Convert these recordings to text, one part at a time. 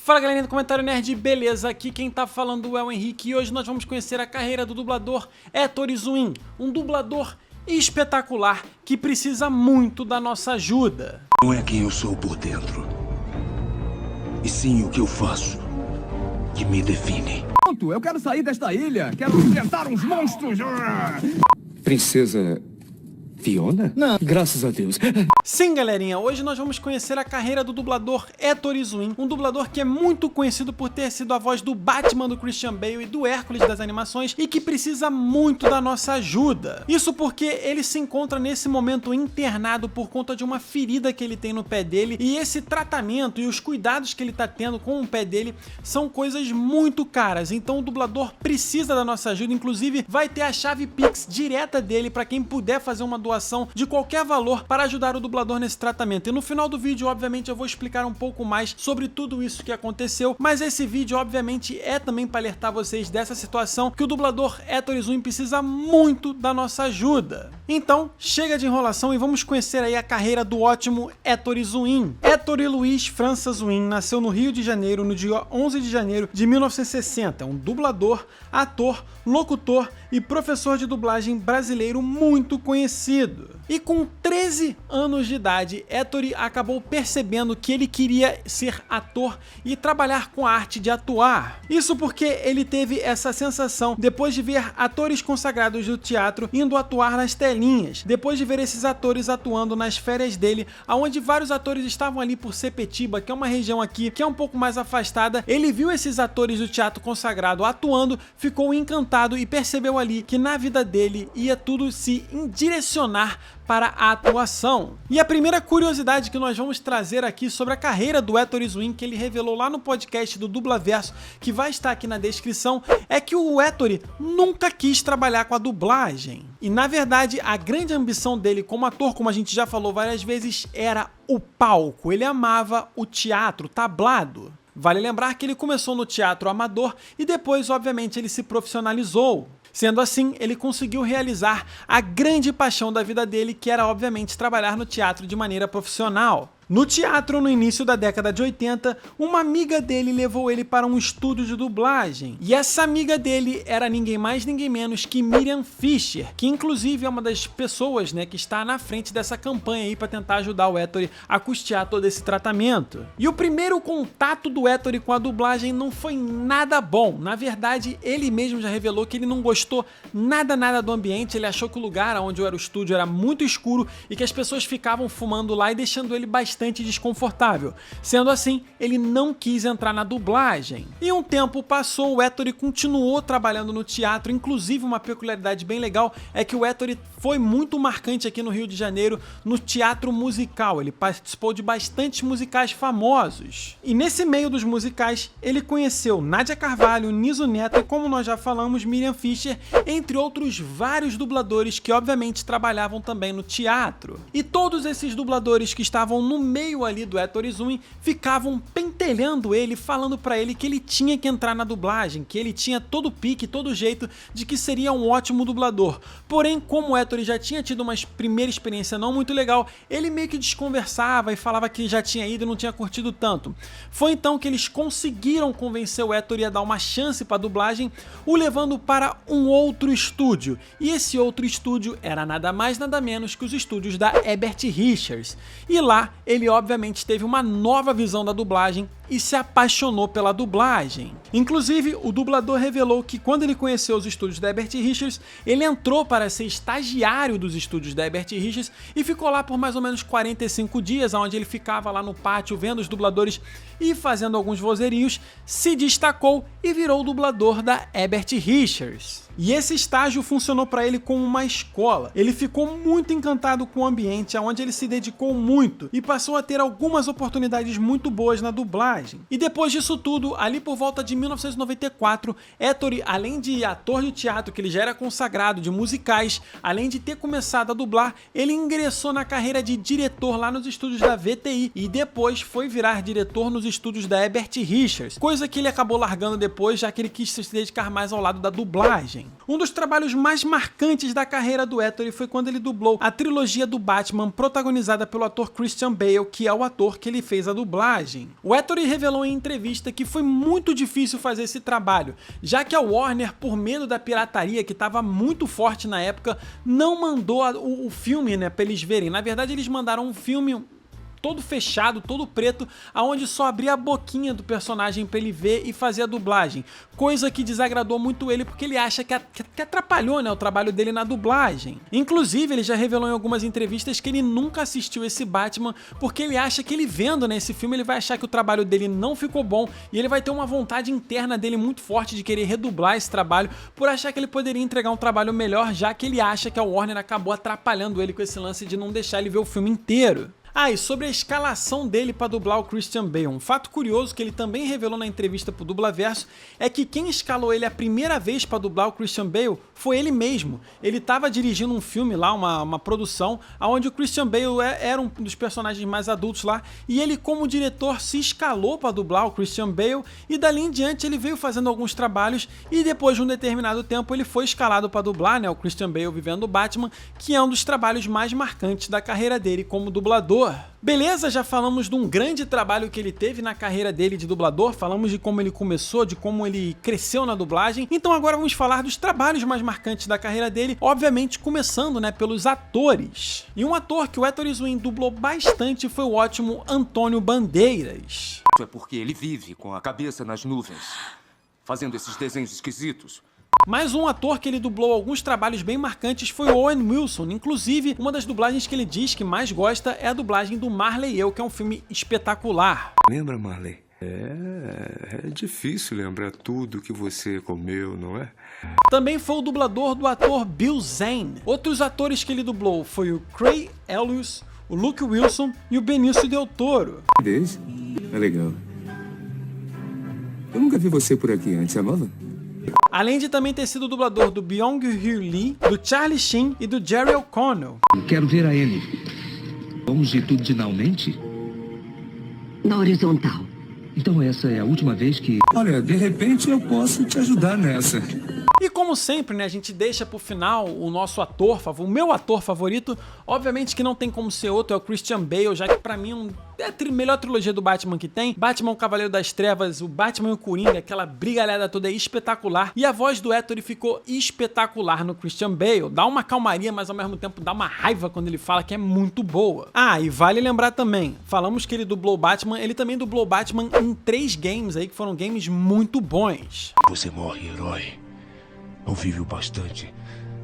Fala galerinha do Comentário Nerd, beleza? Aqui quem tá falando é o Henrique e hoje nós vamos conhecer a carreira do dublador Héctor Izuin, um dublador espetacular que precisa muito da nossa ajuda. Não é quem eu sou por dentro, e sim o que eu faço que me define. Eu quero sair desta ilha, quero enfrentar uns monstros. Princesa Fiona? Não, graças a Deus. Sim, galerinha, hoje nós vamos conhecer a carreira do dublador Héctor Izuin, um dublador que é muito conhecido por ter sido a voz do Batman do Christian Bale e do Hércules das animações e que precisa muito da nossa ajuda. Isso porque ele se encontra nesse momento internado por conta de uma ferida que ele tem no pé dele e esse tratamento e os cuidados que ele tá tendo com o pé dele são coisas muito caras, então o dublador precisa da nossa ajuda, inclusive vai ter a chave Pix direta dele para quem puder fazer uma doação de qualquer valor para ajudar o dublador nesse tratamento. E no final do vídeo, obviamente, eu vou explicar um pouco mais sobre tudo isso que aconteceu, mas esse vídeo, obviamente, é também para alertar vocês dessa situação que o dublador Héctor Izuin precisa muito da nossa ajuda. Então, chega de enrolação e vamos conhecer aí a carreira do ótimo Héctor Izuin. Héctor Luiz França Izuin nasceu no Rio de Janeiro no dia 11 de janeiro de 1960. É um dublador, ator, locutor e professor de dublagem brasileiro muito conhecido. E com 13 anos de idade, Héctor acabou percebendo que ele queria ser ator e trabalhar com a arte de atuar. Isso porque ele teve essa sensação depois de ver atores consagrados do teatro indo atuar nas telinhas, depois de ver esses atores atuando nas férias dele, onde vários atores estavam ali por Sepetiba, que é uma região aqui que é um pouco mais afastada. Ele viu esses atores do teatro consagrado atuando, ficou encantado e percebeu ali que na vida dele ia tudo se direcionar para a atuação. E a primeira curiosidade que nós vamos trazer aqui sobre a carreira do Héctor Izuin, que ele revelou lá no podcast do Dublaverso, que vai estar aqui na descrição, é que o Héctor nunca quis trabalhar com a dublagem. E na verdade, a grande ambição dele como ator, como a gente já falou várias vezes, era o palco. Ele amava o teatro, tablado. Vale lembrar que ele começou no teatro amador e depois, obviamente, ele se profissionalizou. Sendo assim, ele conseguiu realizar a grande paixão da vida dele, que era, obviamente, trabalhar no teatro de maneira profissional. No teatro, no início da década de 80, uma amiga dele levou ele para um estúdio de dublagem. E essa amiga dele era ninguém mais, ninguém menos que Miriam Fischer, que inclusive é uma das pessoas, que está na frente dessa campanha aí para tentar ajudar o Héctor a custear todo esse tratamento. E o primeiro contato do Héctor com a dublagem não foi nada bom. Na verdade, ele mesmo já revelou que ele não gostou nada do ambiente. Ele achou que o lugar onde era o estúdio era muito escuro e que as pessoas ficavam fumando lá e deixando ele bastante desconfortável. Sendo assim, ele não quis entrar na dublagem. E um tempo passou, o Héctor continuou trabalhando no teatro, inclusive uma peculiaridade bem legal é que o Héctor foi muito marcante aqui no Rio de Janeiro no teatro musical. Ele participou de bastantes musicais famosos. E nesse meio dos musicais, ele conheceu Nádia Carvalho, Niso Neto e, como nós já falamos, Miriam Fischer, entre outros vários dubladores que obviamente trabalhavam também no teatro. E todos esses dubladores que estavam no meio ali do Héctor Izuin ficavam pentelhando ele, falando pra ele que ele tinha que entrar na dublagem, que ele tinha todo o pique, todo o jeito de que seria um ótimo dublador. Porém, como o Héctor já tinha tido uma primeira experiência não muito legal, ele meio que desconversava e falava que já tinha ido e não tinha curtido tanto. Foi então que eles conseguiram convencer o Héctor a dar uma chance pra dublagem, o levando para um outro estúdio. E esse outro estúdio era nada mais nada menos que os estúdios da Herbert Richards. E lá ele obviamente teve uma nova visão da dublagem e se apaixonou pela dublagem. Inclusive, o dublador revelou que quando ele conheceu os estúdios da Herbert Richards, ele entrou para ser estagiário dos estúdios da Herbert Richards e ficou lá por mais ou menos 45 dias, onde ele ficava lá no pátio vendo os dubladores e fazendo alguns vozerios, se destacou e virou o dublador da Herbert Richards. E esse estágio funcionou para ele como uma escola. Ele ficou muito encantado com o ambiente, onde ele se dedicou muito e passou a ter algumas oportunidades muito boas na dublagem. E depois disso tudo, ali por volta de 1994, Héctor, além de ator de teatro, que ele já era consagrado, de musicais, além de ter começado a dublar, ele ingressou na carreira de diretor lá nos estúdios da VTI e depois foi virar diretor nos estúdios da Herbert Richards, coisa que ele acabou largando depois, já que ele quis se dedicar mais ao lado da dublagem. dublagem. Um dos trabalhos mais marcantes da carreira do Ettore foi quando ele dublou a trilogia do Batman protagonizada pelo ator Christian Bale, que é o ator que ele fez a dublagem. O Ettore revelou em entrevista que foi muito difícil fazer esse trabalho, já que a Warner, por medo da pirataria que estava muito forte na época, não mandou o filme, né, pra eles verem. Na verdade, eles mandaram um filme todo fechado, todo preto, aonde só abria a boquinha do personagem pra ele ver e fazer a dublagem. Coisa que desagradou muito ele, porque ele acha que atrapalhou, né, o trabalho dele na dublagem. Inclusive, ele já revelou em algumas entrevistas que ele nunca assistiu esse Batman, porque ele acha que ele vendo, né, esse filme, ele vai achar que o trabalho dele não ficou bom, e ele vai ter uma vontade interna dele muito forte de querer redublar esse trabalho, por achar que ele poderia entregar um trabalho melhor, já que ele acha que a Warner acabou atrapalhando ele com esse lance de não deixar ele ver o filme inteiro. Ah, e sobre a escalação dele para dublar o Christian Bale, um fato curioso que ele também revelou na entrevista pro Dublaverso é que quem escalou ele a primeira vez para dublar o Christian Bale foi ele mesmo. Ele estava dirigindo um filme lá, uma produção, onde o Christian Bale era um dos personagens mais adultos lá, e ele como diretor se escalou para dublar o Christian Bale, e dali em diante ele veio fazendo alguns trabalhos, e depois de um determinado tempo ele foi escalado para dublar, né, o Christian Bale vivendo o Batman, que é um dos trabalhos mais marcantes da carreira dele como dublador. Beleza, já falamos de um grande trabalho que ele teve na carreira dele de dublador, falamos de como ele começou, de como ele cresceu na dublagem, então agora vamos falar dos trabalhos mais marcantes da carreira dele, obviamente começando, né, pelos atores. E um ator que o Ettore Zwiin dublou bastante foi o ótimo Antônio Bandeiras. É porque ele vive com a cabeça nas nuvens, fazendo esses desenhos esquisitos. Mais um ator que ele dublou alguns trabalhos bem marcantes foi o Owen Wilson, inclusive uma das dublagens que ele diz que mais gosta é a dublagem do Marley e Eu, que é um filme espetacular. Lembra, Marley? É difícil lembrar tudo que você comeu, não é? Também foi o dublador do ator Bill Zane. Outros atores que ele dublou foi o Cray Elwes, o Luke Wilson e o Benício Del Toro. É legal. Eu nunca vi você por aqui antes, é nova? Além de também ter sido dublador do Byung-Hyun Lee, do Charlie Sheen e do Jerry O'Connell. Quero ver a Annie. Longitudinalmente? Na horizontal. Então essa é a última vez que... Olha, de repente eu posso te ajudar nessa. E como sempre, né, a gente deixa pro final o nosso ator, o meu ator favorito. Obviamente que não tem como ser outro, é o Christian Bale, já que pra mim é a melhor trilogia do Batman que tem. Batman, o Cavaleiro das Trevas, o Batman e o Coringa, aquela brigalhada toda é espetacular. E a voz do Ettore ficou espetacular no Christian Bale. Dá uma calmaria, mas ao mesmo tempo dá uma raiva quando ele fala, que é muito boa. Ah, e vale lembrar também, falamos que ele dublou Batman, ele também dublou Batman em 3 games aí, que foram games muito bons. Você morre, herói. Ou vive o bastante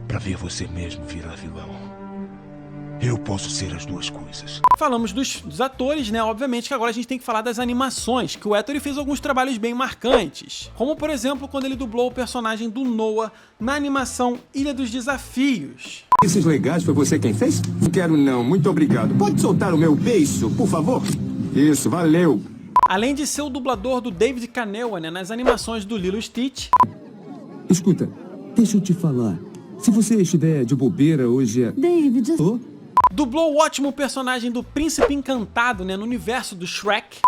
pra ver você mesmo virar vilão. Eu posso ser as duas coisas. Falamos dos atores, né? Obviamente que agora a gente tem que falar das animações, que o Ettore fez alguns trabalhos bem marcantes. Como, por exemplo, quando ele dublou o personagem do Noah na animação Ilha dos Desafios. Esses legais foi você quem fez? Não quero não, muito obrigado. Pode soltar o meu beiço, por favor? Isso, valeu. Além de ser o dublador do David Kanewa, né, nas animações do Lilo Stitch. Escuta, deixa eu te falar. Se você estiver de bobeira hoje é... David... Oh? Dublou o ótimo personagem do Príncipe Encantado, né, no universo do Shrek.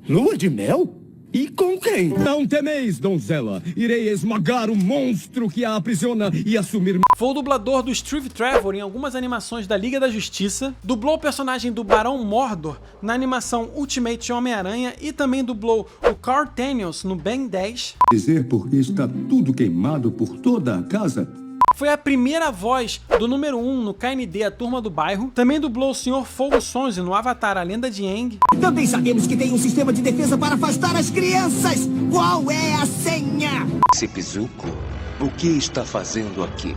Lua de mel? E com quem? Não temeis, donzela. Irei esmagar o monstro que a aprisiona e assumir... Foi o dublador do Steve Trevor em algumas animações da Liga da Justiça. Dublou o personagem do Barão Mordor na animação Ultimate Homem-Aranha e também dublou o Carl Daniels no Ben 10. Dizer porque está tudo queimado por toda a casa? Foi a primeira voz do número 1 no KND, a Turma do Bairro. Também dublou o Sr. Fogo Sonze no Avatar, a Lenda de Aang. Também sabemos que tem um sistema de defesa para afastar as crianças. Qual é a senha? Sepizuko, o que está fazendo aqui?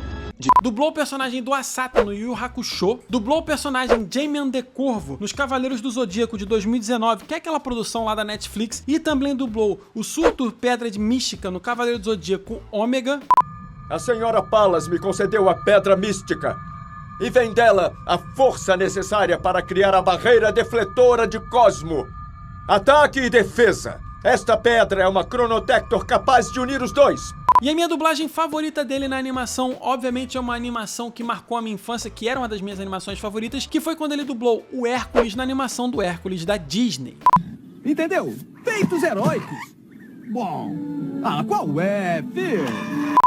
Dublou o personagem do Asata no Yu Yu Hakusho. Dublou o personagem Jamian de Corvo nos Cavaleiros do Zodíaco de 2019, que é aquela produção lá da Netflix. E também dublou o Surtur Pedra de Mística no Cavaleiro do Zodíaco Ômega. A senhora Palas me concedeu a Pedra Mística. E vem dela a força necessária para criar a barreira defletora de Cosmo. Ataque e defesa. Esta pedra é uma Chronotector capaz de unir os dois. E a minha dublagem favorita dele na animação, obviamente é uma animação que marcou a minha infância, que era uma das minhas animações favoritas, que foi quando ele dublou o Hércules na animação do Hércules da Disney. Entendeu? Feitos heróicos. Bom, qual é, filho?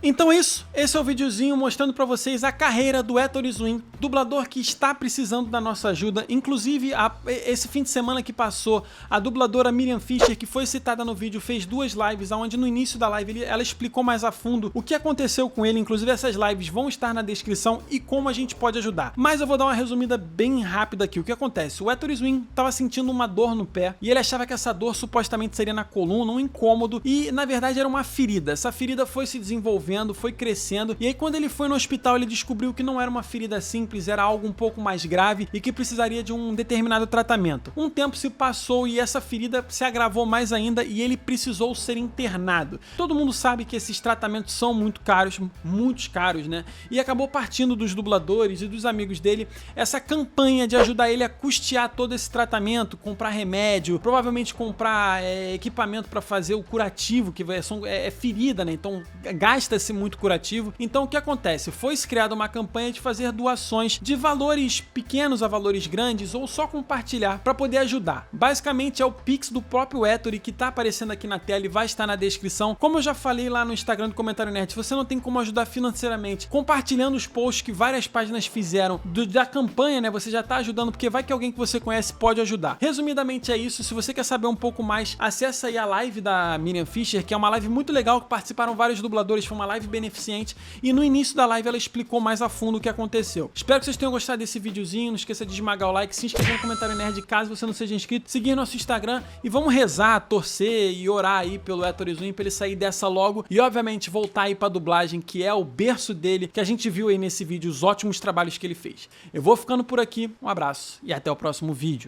Então é isso, esse é o videozinho mostrando pra vocês a carreira do Héctor Zwin, dublador que está precisando da nossa ajuda. Inclusive, esse fim de semana que passou, a dubladora Miriam Fischer, que foi citada no vídeo, fez 2 lives, onde no início da live ela explicou mais a fundo o que aconteceu com ele. Inclusive essas lives vão estar na descrição e como a gente pode ajudar. Mas eu vou dar uma resumida bem rápida aqui. O que acontece? O Héctor Zwin estava sentindo uma dor no pé e ele achava que essa dor supostamente seria na coluna, um incômodo, e na verdade era uma ferida. Essa ferida foi se desenvolvendo, foi crescendo, e aí quando ele foi no hospital ele descobriu que não era uma ferida simples, era algo um pouco mais grave e que precisaria de um determinado tratamento. Um tempo se passou e essa ferida se agravou mais ainda e ele precisou ser internado. Todo mundo sabe que esses tratamentos são muito caros, né? E acabou partindo dos dubladores e dos amigos dele essa campanha de ajudar ele a custear todo esse tratamento, comprar remédio, provavelmente comprar equipamento para fazer o curativo, que é ferida, né? Então gasta-se muito curativo. Então o que acontece? Foi criada uma campanha de fazer doações de valores pequenos a valores grandes ou só compartilhar para poder ajudar. Basicamente é o Pix do próprio Héctor, que tá aparecendo aqui na tela e vai estar na descrição. Como eu já falei lá no Instagram do Comentário Nerd, se você não tem como ajudar financeiramente, compartilhando os posts que várias páginas fizeram da campanha, né? Você já tá ajudando, porque vai que alguém que você conhece pode ajudar. Resumidamente é isso. Se você quer saber um pouco mais, acessa aí a live da Miriam Fischer, que é uma live muito legal, que participaram vários dubladores, foi uma live beneficente, e no início da live ela explicou mais a fundo o que aconteceu. Espero que vocês tenham gostado desse videozinho. Não esqueça de esmagar o like, se inscrever no Comentário Nerd caso você não seja inscrito, seguir nosso Instagram e vamos rezar, torcer e orar aí pelo Héctor Zwin pra ele sair dessa logo e obviamente voltar aí pra dublagem, que é o berço dele, que a gente viu aí nesse vídeo os ótimos trabalhos que ele fez. Eu vou ficando por aqui, um abraço e até o próximo vídeo.